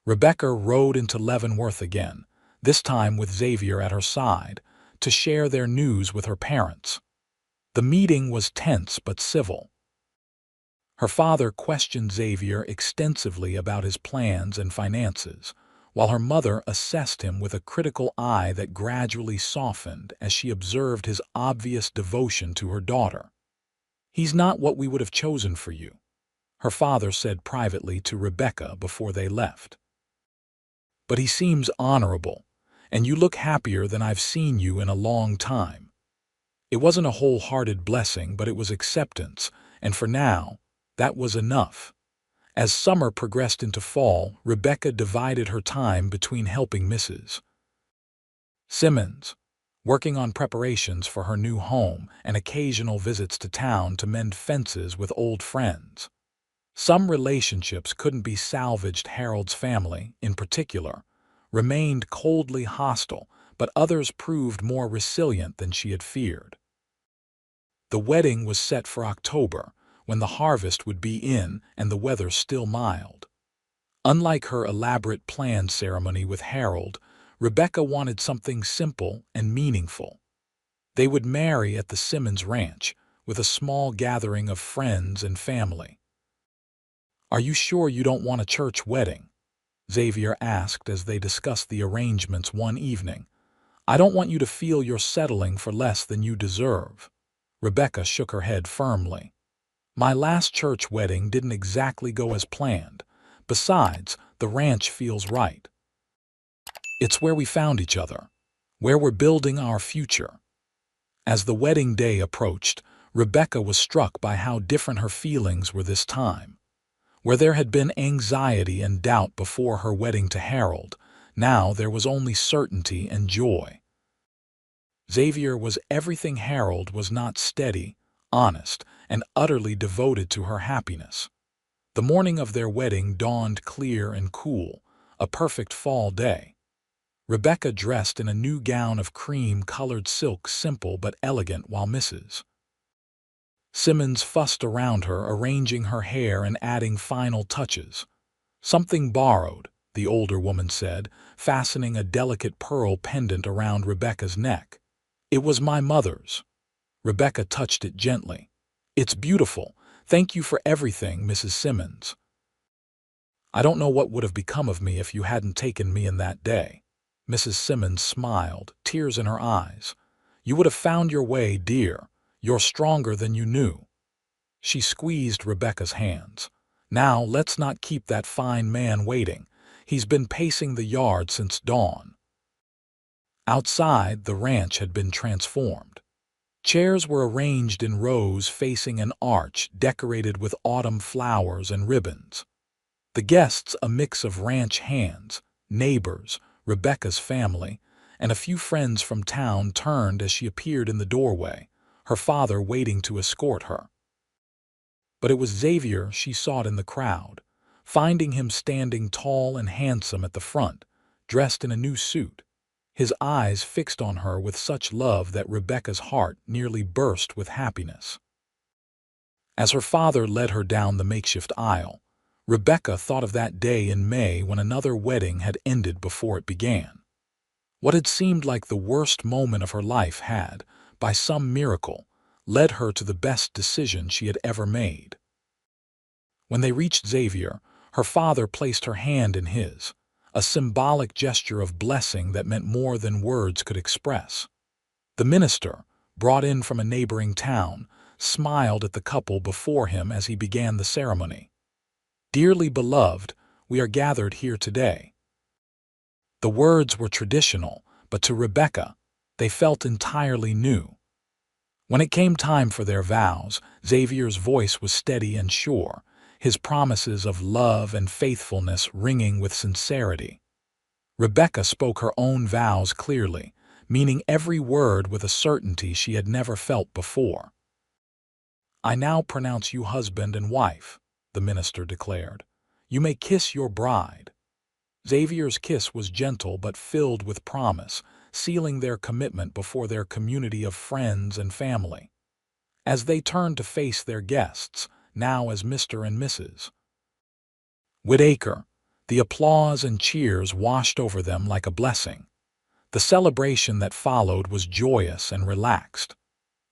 Rebecca rode into Leavenworth again, this time with Xavier at her side, to share their news with her parents. The meeting was tense but civil. Her father questioned Xavier extensively about his plans and finances, while her mother assessed him with a critical eye that gradually softened as she observed his obvious devotion to her daughter. "He's not what we would have chosen for you," her father said privately to Rebecca before they left. "But he seems honorable, and you look happier than I've seen you in a long time." It wasn't a wholehearted blessing, but it was acceptance, and for now, that was enough. As summer progressed into fall, Rebecca divided her time between helping Mrs. Simmons, working on preparations for her new home, and occasional visits to town to mend fences with old friends. Some relationships couldn't be salvaged. Harold's family, in particular, remained coldly hostile, but others proved more resilient than she had feared. The wedding was set for October, when the harvest would be in and the weather still mild. Unlike her elaborate planned ceremony with Harold, Rebecca wanted something simple and meaningful. They would marry at the Simmons Ranch, with a small gathering of friends and family. "Are you sure you don't want a church wedding?" Xavier asked as they discussed the arrangements one evening. "I don't want you to feel you're settling for less than you deserve." Rebecca shook her head firmly. "My last church wedding didn't exactly go as planned. Besides, the ranch feels right. It's where we found each other, where we're building our future." As the wedding day approached, Rebecca was struck by how different her feelings were this time. Where there had been anxiety and doubt before her wedding to Harold, now there was only certainty and joy. Xavier was everything Harold was not: steady, honest, and utterly devoted to her happiness. The morning of their wedding dawned clear and cool, a perfect fall day. Rebecca dressed in a new gown of cream-colored silk, simple but elegant, while Mrs. Simmons fussed around her, arranging her hair and adding final touches. "Something borrowed," the older woman said, fastening a delicate pearl pendant around Rebecca's neck. "It was my mother's." Rebecca touched it gently. "It's beautiful. Thank you for everything, Mrs. Simmons. I don't know what would have become of me if you hadn't taken me in that day." Mrs. Simmons smiled, tears in her eyes. "You would have found your way, dear. You're stronger than you knew." She squeezed Rebecca's hands. "Now let's not keep that fine man waiting. He's been pacing the yard since dawn." Outside, the ranch had been transformed. Chairs were arranged in rows facing an arch decorated with autumn flowers and ribbons. The guests, a mix of ranch hands, neighbors, Rebecca's family, and a few friends from town, turned as she appeared in the doorway, her father waiting to escort her. But it was Xavier she sought in the crowd, finding him standing tall and handsome at the front, dressed in a new suit, his eyes fixed on her with such love that Rebecca's heart nearly burst with happiness. As her father led her down the makeshift aisle, Rebecca thought of that day in May when another wedding had ended before it began. What had seemed like the worst moment of her life had, by some miracle, led her to the best decision she had ever made. When they reached Xavier, her father placed her hand in his, a symbolic gesture of blessing that meant more than words could express. The minister, brought in from a neighboring town, smiled at the couple before him as he began the ceremony. "Dearly beloved, we are gathered here today." The words were traditional, but to Rebecca, they felt entirely new. When it came time for their vows, Xavier's voice was steady and sure, his promises of love and faithfulness ringing with sincerity. Rebecca spoke her own vows clearly, meaning every word with a certainty she had never felt before. "I now pronounce you husband and wife," the minister declared. "You may kiss your bride." Xavier's kiss was gentle but filled with promise, sealing their commitment before their community of friends and family. As they turned to face their guests, now as Mr. and Mrs. Whitaker, the applause and cheers washed over them like a blessing. The celebration that followed was joyous and relaxed.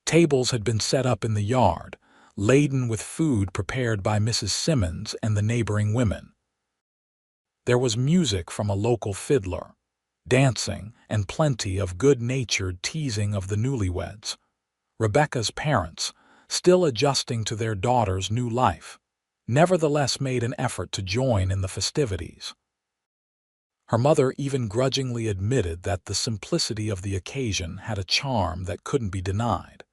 Tables had been set up in the yard, laden with food prepared by Mrs. Simmons and the neighboring women. There was music from a local fiddler, dancing, and plenty of good-natured teasing of the newlyweds. Rebecca's parents, still adjusting to their daughter's new life, nevertheless made an effort to join in the festivities. Her mother even grudgingly admitted that the simplicity of the occasion had a charm that couldn't be denied.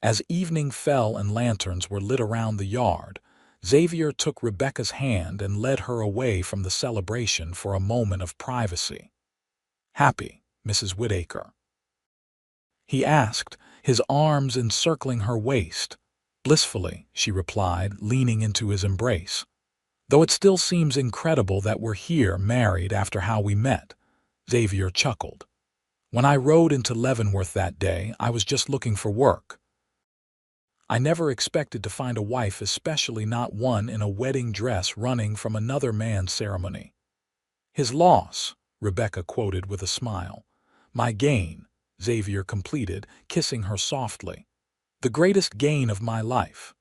As evening fell and lanterns were lit around the yard, Xavier took Rebecca's hand and led her away from the celebration for a moment of privacy. "Happy, Mrs. Whitaker?" he asked, his arms encircling her waist. "Blissfully," she replied, leaning into his embrace. "Though it still seems incredible that we're here married after how we met," Xavier chuckled. "When I rode into Leavenworth that day, I was just looking for work. I never expected to find a wife, especially not one in a wedding dress running from another man's ceremony." "His loss," Rebecca quoted with a smile. "My gain," Xavier completed, kissing her softly. "The greatest gain of my life."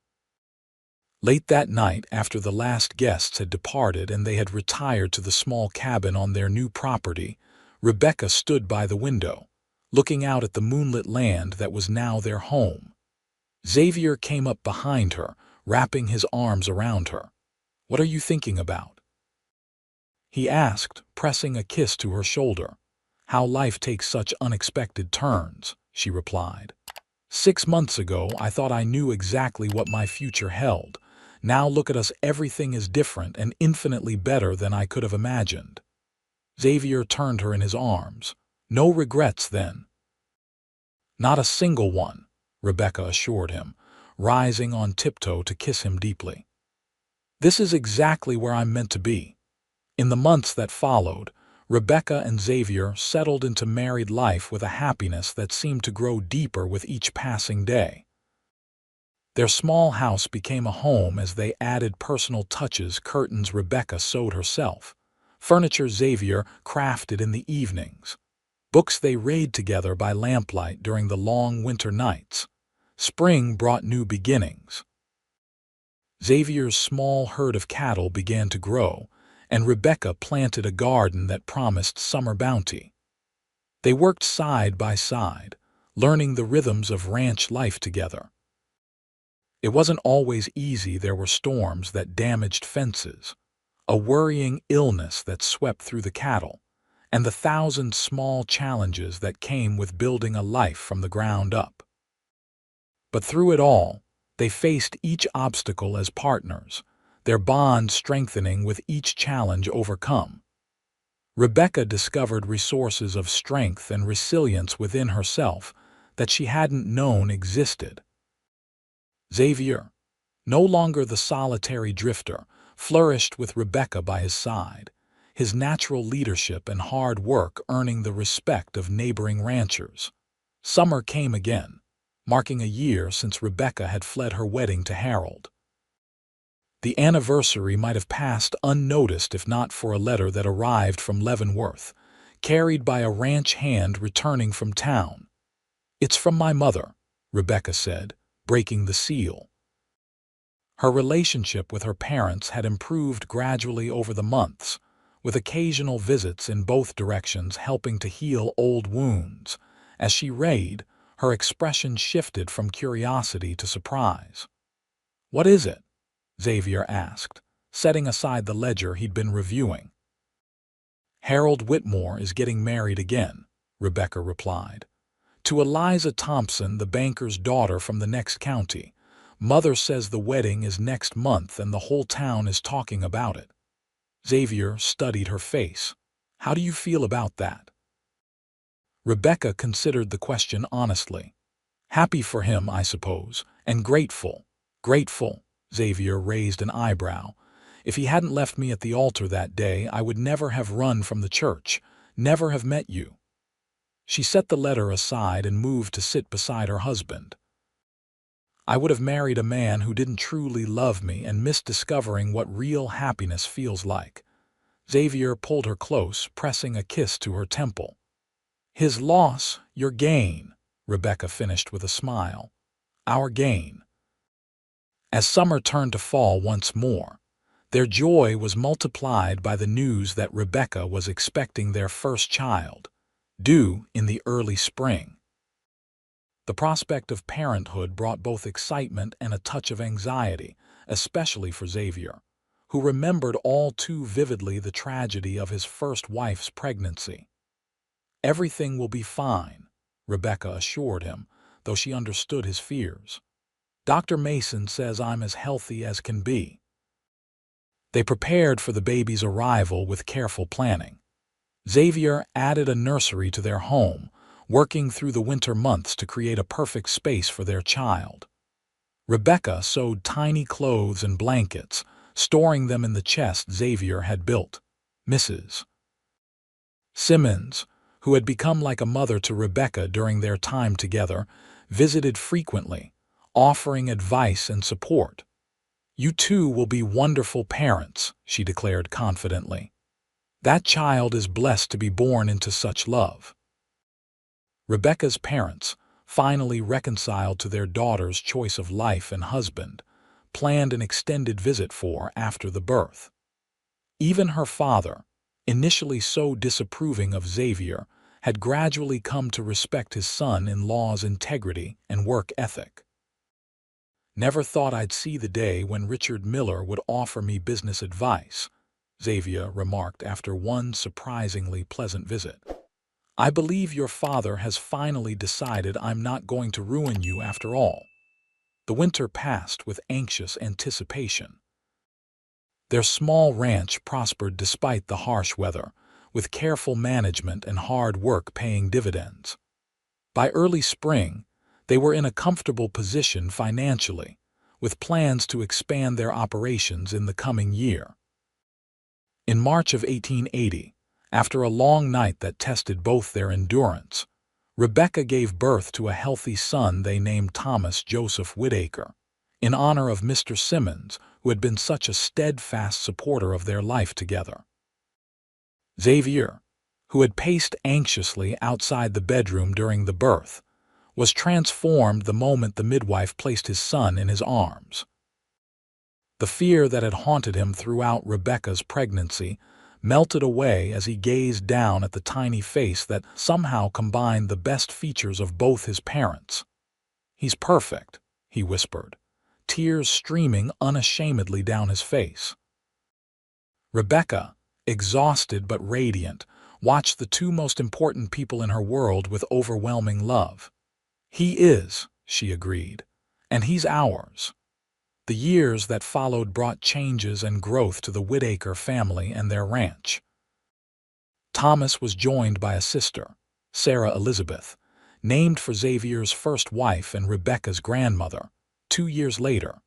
Late that night, after the last guests had departed and they had retired to the small cabin on their new property, Rebecca stood by the window, looking out at the moonlit land that was now their home. Xavier came up behind her, wrapping his arms around her. "What are you thinking about?" he asked, pressing a kiss to her shoulder. "How life takes such unexpected turns," she replied. "6 months ago, I thought I knew exactly what my future held. Now look at us, everything is different and infinitely better than I could have imagined." Xavier turned her in his arms. "No regrets, then?" "Not a single one," Rebecca assured him, rising on tiptoe to kiss him deeply. "This is exactly where I'm meant to be." In the months that followed, Rebecca and Xavier settled into married life with a happiness that seemed to grow deeper with each passing day. Their small house became a home as they added personal touches: curtains Rebecca sewed herself, furniture Xavier crafted in the evenings, books they read together by lamplight during the long winter nights. Spring brought new beginnings. Xavier's small herd of cattle began to grow, and Rebecca planted a garden that promised summer bounty. They worked side by side, learning the rhythms of ranch life together. It wasn't always easy. There were storms that damaged fences, a worrying illness that swept through the cattle, and the thousand small challenges that came with building a life from the ground up. But through it all, they faced each obstacle as partners, their bond strengthening with each challenge overcome. Rebecca discovered resources of strength and resilience within herself that she hadn't known existed. Xavier, no longer the solitary drifter, flourished with Rebecca by his side, his natural leadership and hard work earning the respect of neighboring ranchers. Summer came again, marking a year since Rebecca had fled her wedding to Harold. The anniversary might have passed unnoticed if not for a letter that arrived from Leavenworth, carried by a ranch hand returning from town. "It's from my mother," Rebecca said, breaking the seal. Her relationship with her parents had improved gradually over the months, with occasional visits in both directions helping to heal old wounds. As she read, her expression shifted from curiosity to surprise. "What is it?" Xavier asked, setting aside the ledger he'd been reviewing. "Harold Whitmore is getting married again," Rebecca replied. "To Eliza Thompson, the banker's daughter from the next county. Mother says the wedding is next month and the whole town is talking about it." Xavier studied her face. "How do you feel about that?" Rebecca considered the question honestly. "Happy for him, I suppose, and grateful." "Grateful?" Xavier raised an eyebrow. "If he hadn't left me at the altar that day, I would never have run from the church, never have met you." She set the letter aside and moved to sit beside her husband. "I would have married a man who didn't truly love me and missed discovering what real happiness feels like." Xavier pulled her close, pressing a kiss to her temple. "His loss, your gain," Rebecca finished with a smile. "Our gain." As summer turned to fall once more, their joy was multiplied by the news that Rebecca was expecting their first child, due in the early spring. The prospect of parenthood brought both excitement and a touch of anxiety, especially for Xavier, who remembered all too vividly the tragedy of his first wife's pregnancy. "Everything will be fine," Rebecca assured him, though she understood his fears. "Dr. Mason says I'm as healthy as can be." They prepared for the baby's arrival with careful planning. Xavier added a nursery to their home, working through the winter months to create a perfect space for their child. Rebecca sewed tiny clothes and blankets, storing them in the chest Xavier had built. Mrs. Simmons, who had become like a mother to Rebecca during their time together, visited frequently, offering advice and support. "You two will be wonderful parents," she declared confidently. "That child is blessed to be born into such love." Rebecca's parents, finally reconciled to their daughter's choice of life and husband, planned an extended visit for after the birth. Even her father, initially so disapproving of Xavier, had gradually come to respect his son-in-law's integrity and work ethic. "Never thought I'd see the day when Richard Miller would offer me business advice," Xavier remarked after one surprisingly pleasant visit. "I believe your father has finally decided I'm not going to ruin you after all." The winter passed with anxious anticipation. Their small ranch prospered despite the harsh weather, with careful management and hard work paying dividends. By early spring, they were in a comfortable position financially, with plans to expand their operations in the coming year. In March of 1880, after a long night that tested both their endurance, Rebecca gave birth to a healthy son they named Thomas Joseph Whittaker, in honor of Mr. Simmons, who had been such a steadfast supporter of their life together. Xavier, who had paced anxiously outside the bedroom during the birth, was transformed the moment the midwife placed his son in his arms. The fear that had haunted him throughout Rebecca's pregnancy melted away as he gazed down at the tiny face that somehow combined the best features of both his parents. "He's perfect," he whispered, tears streaming unashamedly down his face. Rebecca, exhausted but radiant, watched the two most important people in her world with overwhelming love. "He is," she agreed, "and he's ours." The years that followed brought changes and growth to the Whittaker family and their ranch. Thomas was joined by a sister, Sarah Elizabeth, named for Xavier's first wife and Rebecca's grandmother, 2 years later.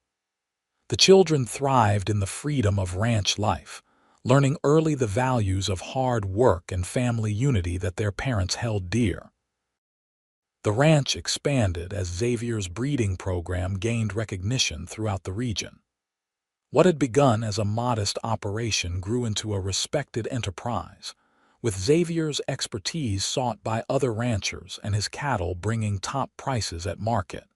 The children thrived in the freedom of ranch life, learning early the values of hard work and family unity that their parents held dear. The ranch expanded as Xavier's breeding program gained recognition throughout the region. What had begun as a modest operation grew into a respected enterprise, with Xavier's expertise sought by other ranchers and his cattle bringing top prices at market.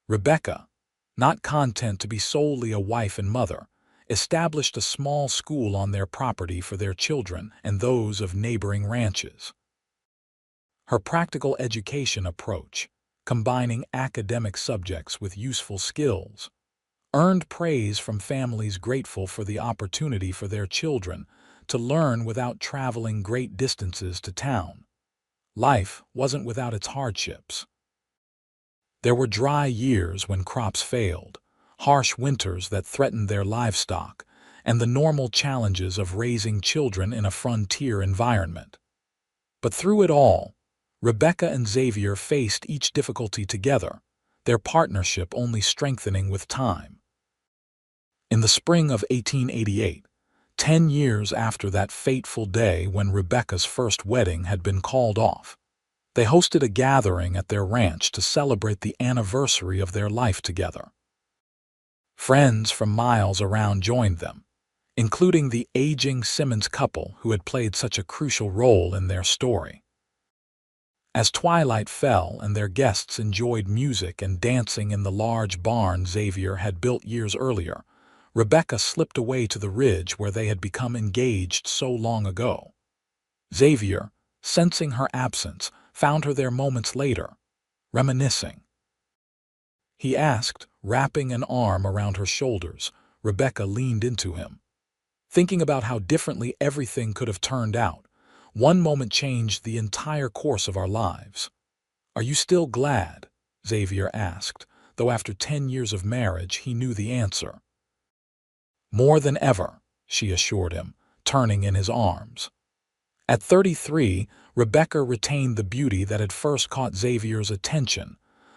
Rebecca, not content to be solely a wife and mother, established a small school on their property for their children and those of neighboring ranches. Her practical education approach, combining academic subjects with useful skills, earned praise from families grateful for the opportunity for their children to learn without traveling great distances to town. Life wasn't without its hardships. There were dry years when crops failed, harsh winters that threatened their livestock, and the normal challenges of raising children in a frontier environment. But through it all, Rebecca and Xavier faced each difficulty together, their partnership only strengthening with time. In the spring of 1888, 10 years after that fateful day when Rebecca's first wedding had been called off, they hosted a gathering at their ranch to celebrate the anniversary of their life together. Friends from miles around joined them, including the aging Simmons couple who had played such a crucial role in their story. As twilight fell and their guests enjoyed music and dancing in the large barn Xavier had built years earlier, Rebecca slipped away to the ridge where they had become engaged so long ago. Xavier, sensing her absence, found her there moments later, reminiscing. He asked, wrapping an arm around her shoulders. Rebecca leaned into him. "Thinking about how differently everything could have turned out, one moment changed the entire course of our lives." "Are you still glad?" Xavier asked, though after 10 years of marriage he knew the answer. "More than ever," she assured him, turning in his arms. At 33, Rebecca retained the beauty that had first caught Xavier's attention,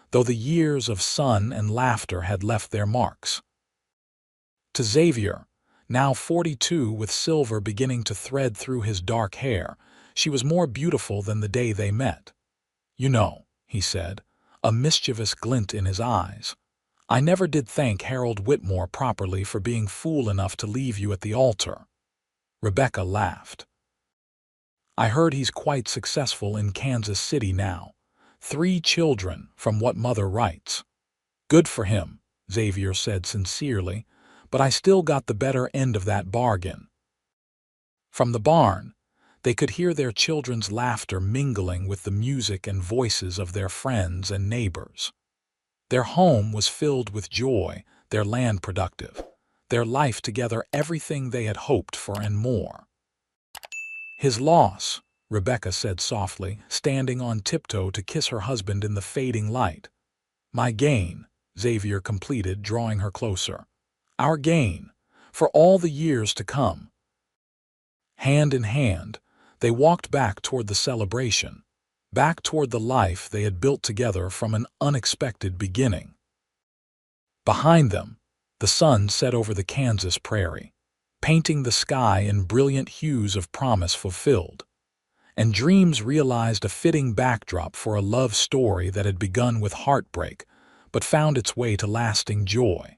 though the years of sun and laughter had left their marks. To Xavier, now 42 with silver beginning to thread through his dark hair, she was more beautiful than the day they met. "You know," he said, a mischievous glint in his eyes, "I never did thank Harold Whitmore properly for being fool enough to leave you at the altar." Rebecca laughed. I heard he's quite successful in Kansas City now. 3 children, from what mother writes. Good for him, Xavier said sincerely, but I still got the better end of that bargain. From the barn, they could hear their children's laughter mingling with the music and voices of their friends and neighbors. Their home was filled with joy, their land productive, their life together everything they had hoped for and more. His loss, Rebecca said softly, standing on tiptoe to kiss her husband in the fading light. My gain, Xavier completed, drawing her closer. Our gain, for all the years to come. Hand in hand, they walked back toward the celebration, back toward the life they had built together from an unexpected beginning. Behind them, the sun set over the Kansas prairie, painting the sky in brilliant hues of promise fulfilled, and dreams realized a fitting backdrop for a love story that had begun with heartbreak but found its way to lasting joy.